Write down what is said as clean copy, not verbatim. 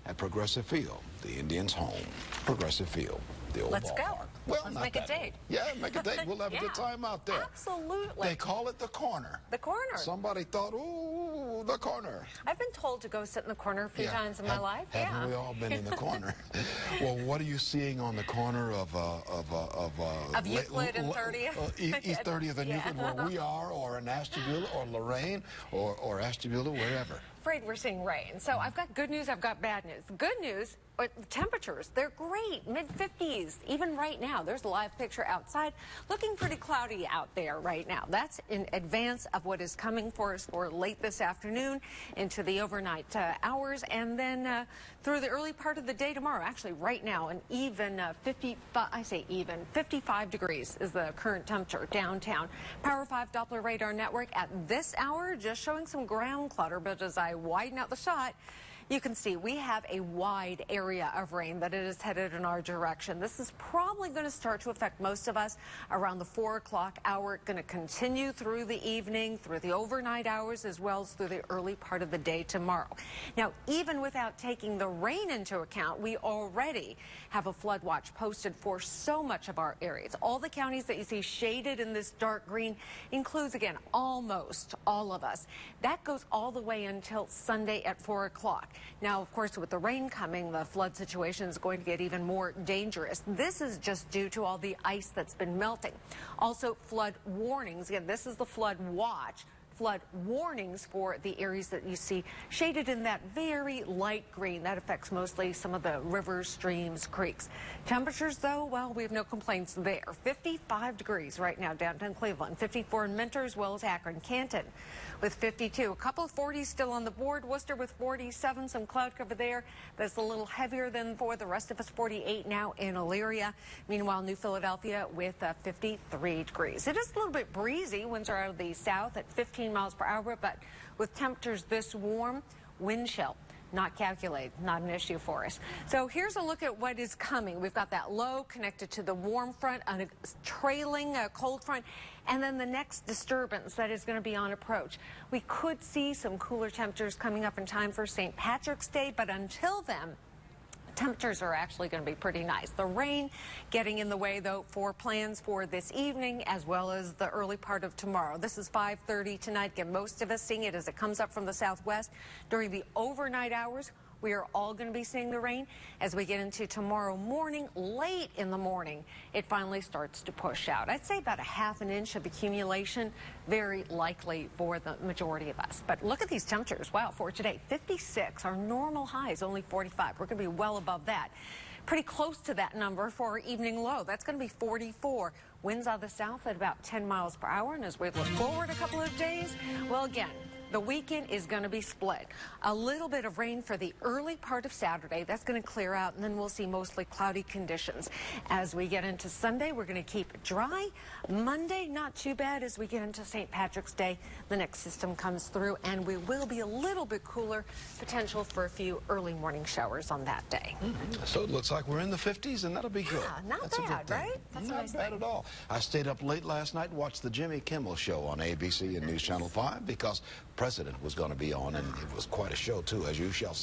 at Progressive Field, the Indians' home. Progressive Field, the old Let's go. ballpark. Well, Let's not make a that date. old. Yeah, make a date. We'll have a good time out there. Absolutely. They call it the corner. The corner. Somebody thought, ooh, the corner. I've been told to go sit in the corner a few times in my life. Haven't we all been in the corner? Well, what are you seeing on the corner of Euclid and 30th? East 30th and Euclid, where we are, or in Ashtabula, or Lorraine, or Ashtabula, wherever? Afraid we're seeing rain. So I've got good news, I've got bad news. The good news, temperatures, they're great, mid-50s. Even right now, there's a live picture outside, looking pretty cloudy out there right now. That's in advance of what is coming for us for late this afternoon into the overnight hours, and then through the early part of the day tomorrow. Actually, right now, an even 55 degrees is the current temperature downtown. Power 5 Doppler radar network at this hour, just showing some ground clutter, but as I widen out the shot, you can see we have a wide area of rain that it is headed in our direction. This is probably going to start to affect most of us around the 4 o'clock hour. Going to continue through the evening, through the overnight hours, as well as through the early part of the day tomorrow. Now, even without taking the rain into account, we already have a flood watch posted for so much of our areas. All the counties that you see shaded in this dark green includes, again, almost all of us. That goes all the way until Sunday at 4 o'clock. Now, of course, with the rain coming, the flood situation is going to get even more dangerous. This is just due to all the ice that's been melting. Also, flood warnings. Again, this is the flood watch. Flood warnings for the areas that you see shaded in that very light green. That affects mostly some of the rivers, streams, creeks. Temperatures, though, well, we have no complaints there. 55 degrees right now downtown Cleveland, 54 in Mentor as well as Akron. Canton with 52. A couple of 40s still on the board. Worcester with 47, some cloud cover there. That's a little heavier than for the rest of us. 48 now in Elyria. Meanwhile, New Philadelphia with 53 degrees. It is a little bit breezy. Winds are out of the south at 15 miles per hour, but with temperatures this warm, wind chill not calculated, not an issue for us. So here's a look at what is coming. We've got that low connected to the warm front, a trailing cold front, and then the next disturbance that is going to be on approach. We could see some cooler temperatures coming up in time for St. Patrick's Day, but until then, temperatures are actually going to be pretty nice. The rain getting in the way, though, for plans for this evening as well as the early part of tomorrow. This is 5:30 tonight. Get most of us seeing it as it comes up from the southwest. During the overnight hours, we are all going to be seeing the rain. As we get into tomorrow morning, late in the morning, it finally starts to push out. I'd say about a ½ an inch of accumulation, very likely for the majority of us. But look at these temperatures. Wow, for today, 56. Our normal high is only 45. We're going to be well above that. Pretty close to that number for our evening low. That's going to be 44. Winds out of the south at about 10 miles per hour. And as we look forward a couple of days, well, again, the weekend is going to be split. A little bit of rain for the early part of Saturday. That's going to clear out, and then we'll see mostly cloudy conditions. As we get into Sunday, we're going to keep it dry. Monday, not too bad. As we get into St. Patrick's Day, the next system comes through, and we will be a little bit cooler. Potential for a few early morning showers on that day. So it looks like we're in the 50s, and that'll be good. Yeah, not bad, right? That's not bad at all. I stayed up late last night and watched the Jimmy Kimmel Show on ABC and News Channel 5 because President was going to be on, and it was quite a show, too, as you shall see.